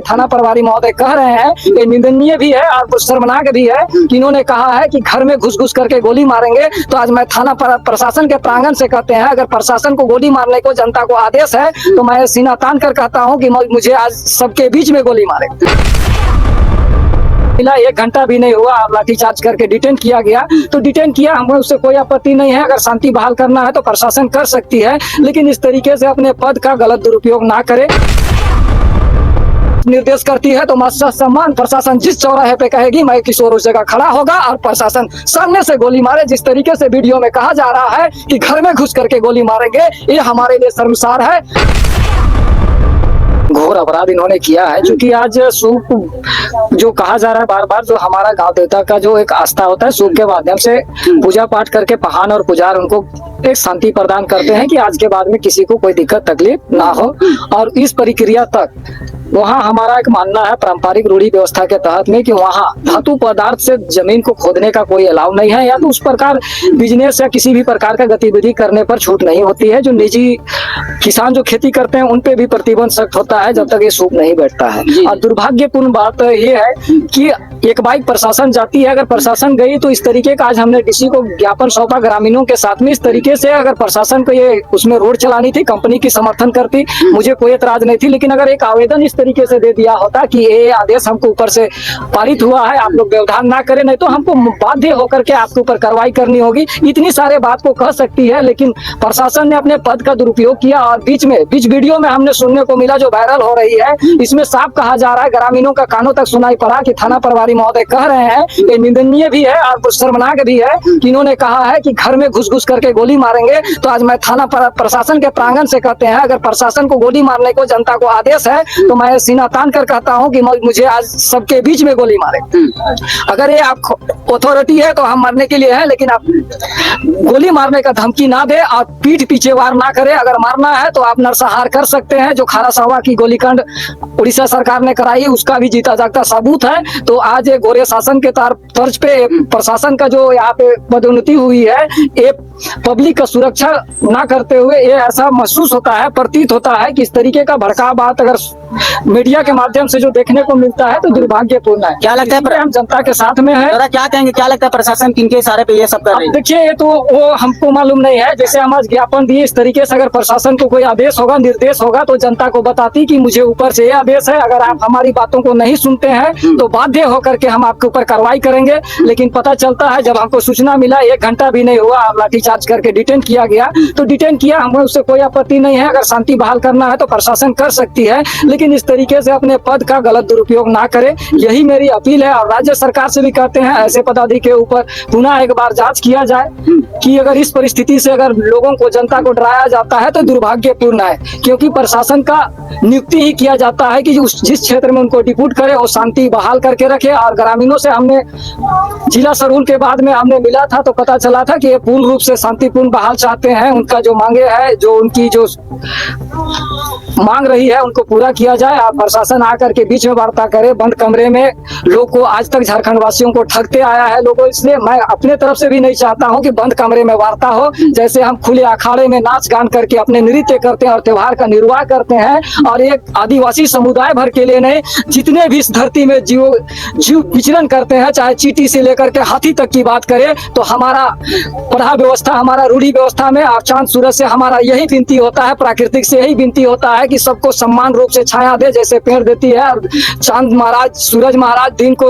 थाना प्रभारी महोदय कह रहे हैं, ये निंदनीय भी है और शर्मनाक भी है कि इन्होंने कहा है कि घर में घुस करके गोली मारेंगे। तो आज मैं थाना प्रशासन के प्रांगण से कहते हैं, अगर प्रशासन को गोली मारने को जनता को आदेश है तो मैं सीना तान कर कहता हूं कि मुझे आज सबके बीच में गोली मारे। 1 घंटा भी नहीं हुआ, लाठीचार्ज करके डिटेन किया गया। तो डिटेन किया, हमें उससे कोई आपत्ति नहीं है। अगर शांति बहाल करना है तो प्रशासन कर सकती है, लेकिन इस तरीके से अपने पद का गलत दुरुपयोग ना करे। निर्देश करती है तो मौका सम्मान प्रशासन जिस चौराहे पे कहेगी मैं किशोर उस जगह खड़ा होगा और प्रशासन सामने से गोली मारे। जिस तरीके से वीडियो में कहा जा रहा है कि घर में घुस करके गोली मारेंगे, ये हमारे लिए शर्मसार है। घोर अपराध इन्होंने किया है। क्योंकि आज सूप जो कहा जा रहा है बार बार, जो हमारा गांव देवता का जो एक आस्था होता है, सूप के माध्यम से पूजा पाठ करके पहान और पुजार उनको एक शांति प्रदान करते हैं कि आज के बाद में किसी को कोई दिक्कत तकलीफ ना हो। और इस प्रक्रिया तक वहाँ हमारा एक मानना है पारंपरिक रूढ़ी व्यवस्था के तहत में कि वहाँ धातु पदार्थ से जमीन को खोदने का कोई अलाउ नहीं है, या तो उस प्रकार बिजनेस या किसी भी प्रकार का गतिविधि करने पर छूट नहीं होती है। जो निजी किसान जो खेती करते हैं उन पे भी प्रतिबंध सख्त होता है जब तक ये सूप नहीं बैठता है। और दुर्भाग्यपूर्ण बात ये है कि एक बाइक प्रशासन जाती है, अगर प्रशासन गई तो इस तरीके का आज हमने डीसी को ज्ञापन सौंपा ग्रामीणों के साथ में। इस तरीके से अगर प्रशासन को ये उसमें रोड चलानी थी, कंपनी की समर्थन करती, मुझे कोई एतराज नहीं थी। लेकिन अगर एक आवेदन इस तरीके से दे दिया होता कि ये आदेश हमको ऊपर से पारित हुआ है, आप लोग व्यवधान ना करें, नहीं तो हमको बाध्य होकर के आपके ऊपर कार्रवाई करनी होगी। इतनी सारे बात को कह सकती है, लेकिन प्रशासन ने अपने पद का दुरुपयोग किया। और बीच वीडियो में हमने सुनने को मिला जो वायरल हो रही है, इसमें साफ कहा जा रहा है, ग्रामीणों का कानों तक सुनाई पड़ा कि थाना प्रभारी महोदय कह रहे हैं, ये निंदनीय भी है और शर्मनाक भी है कि इन्होंने कहा है कि घर में घुस करके गोली मारेंगे। तो आज मैं थाना प्रशासन के प्रांगण से कहते हैं, अगर प्रशासन को गोली मारने को जनता को आदेश है तो मैं सीना तान कर कहता हूं कि मुझे आज सबके बीच में गोली मारे। अगर ये आप अथॉरिटी है तो हम मरने के लिए है, लेकिन आप गोली मारने का धमकी ना दे और पीठ पीछे वार ना करे। अगर मारना है तो आप नरसंहार कर सकते हैं, जो खारासावा की गोलीकांड उड़ीसा सरकार ने कराई है उसका भी जीता जागता सबूत है। तो आज ये गोरे शासन के तर्ज पे प्रशासन का जो यहाँ पे पदोन्नति हुई है, ये पब्लिक का सुरक्षा ना करते हुए ये ऐसा महसूस होता है, प्रतीत होता है कि इस तरीके का भड़काऊ बात अगर मीडिया के माध्यम से जो देखने को मिलता है तो दुर्भाग्यपूर्ण है। क्या लगता है हम जनता के साथ में है? क्या कहेंगे, क्या लगता है प्रशासन किनके इशारे पे ये सब कर रही है? देखिए, ये तो वो हमको मालूम नहीं है। जैसे हम आज ज्ञापन दिए, इस तरीके से अगर प्रशासन को कोई आदेश होगा, निर्देश होगा तो जनता को बताती कि मुझे ऊपर से ये आदेश है। अगर आप हमारी बातों को नहीं सुनते हैं तो बाध्य होकर के हम आपके ऊपर कार्रवाई करेंगे। लेकिन पता चलता है जब हमको सूचना मिला, 1 घंटा भी नहीं हुआ, लाठीचार्ज करके डिटेन किया गया। तो डिटेन किया, हमें उससे कोई आपत्ति नहीं है। अगर शांति बहाल करना है तो प्रशासन कर सकती है, लेकिन इस तरीके से अपने पद का गलत दुरुपयोग ना करे, यही मेरी अपील है। और राज्य सरकार से भी कहते हैं ऐसे पदाधिकारी के ऊपर पुनः एक बार जांच किया जाए कि अगर इस परिस्थिति से अगर लोगों को, जनता को डराया जाता है तो दुर्भाग्यपूर्ण है। क्योंकि प्रशासन का नियुक्ति ही किया जाता है कि जिस क्षेत्र में उनको डिप्यूट करे वो शांति बहाल करके रखे। और ग्रामीणों से हमने जिला सरूल के बाद में हमने मिला था तो पता चला था कि ये पूर्ण रूप से शांतिपूर्ण बहाल चाहते हैं। उनका जो मांगे है, जो उनकी जो मांग रही है उनको पूरा किया जाए। और प्रशासन आकर के बीच में वार्ता करे, बंद कमरे में। लोग को आज तक झारखंड वासियों को ठगते आया है लोगों, इसलिए मैं अपने तरफ से भी नहीं चाहता हूं कि बंद कमरे में वार्ता हो। जैसे हम खुले अखाड़े में नाच गान करके अपने नृत्य करते हैं और त्योहार का निर्वाह करते हैं, और एक आदिवासी समुदाय भर के लिए नहीं, जितने भी इस धरती में जीव विचरण करते हैं, चाहे चींटी से लेकर के हाथी तक की बात करें, तो हमारा प्रहा व्यवस्था, हमारा रूढ़ी व्यवस्था में और चांद सूरज से हमारा यही विनती होता है, प्राकृतिक से यही विनती होता है कि सबको समान रूप से छाया दे। जैसे पेड़ देती है और चांद महाराज, सूरज महाराज दिन को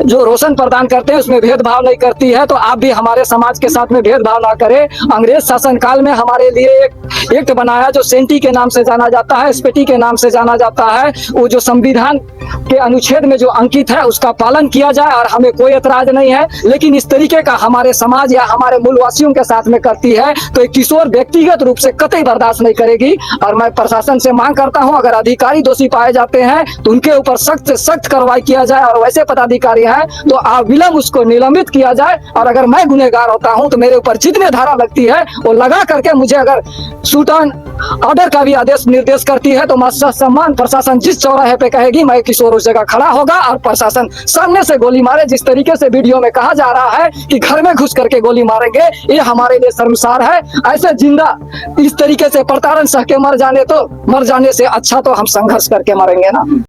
जो रोशन प्रदान करते हैं उसमें भेदभाव नहीं करती है। तो आप भी हमारे समाज के साथ में भेदभाव ना करें। अंग्रेज शासन काल में हमारे लिए एक एक्ट बनाया जो सेंटी के नाम से जाना जाता है, स्पेटी के नाम से जाना जाता है। वो जो संविधान के अनुच्छेद में जो अंकित है उसका पालन किया जाए और हमें कोई एतराज नहीं है। लेकिन इस तरीके का हमारे समाज या हमारे मूलवासियों के साथ में करती है तो एक किशोर व्यक्तिगत रूप से कतई बर्दाश्त नहीं करेगी। और मैं प्रशासन से मांग करता हूं, अगर अधिकारी दोषी पाए जाते हैं तो उनके ऊपर सख्त से सख्त कार्रवाई किया जाए, और वैसे पदाधिकारी हैं तो अविलंब उसको निलंबित किया जाए। और अगर मैं गुनहगार होता हूं तो मेरे ऊपर जितने धारा लगती है वो लगा करके मुझे अगर शूट ऑन ऑर्डर का भी आदेश निर्देश करती है तो मौका सम्मान प्रशासन जिस चौराहे पे कहेगी मैं किशोर उस जगह खड़ा होगा और प्रशासन सामने से गोली मारे। जिस तरीके से वीडियो में कहा जा रहा है कि घर में घुस करके गोली मारेंगे, ये हमारे लिए शर्मसार है। ऐसे जिंदा इस तरीके से प्रताड़न सह के मर जाने से अच्छा तो हम संघर्ष करके मरेंगे ना।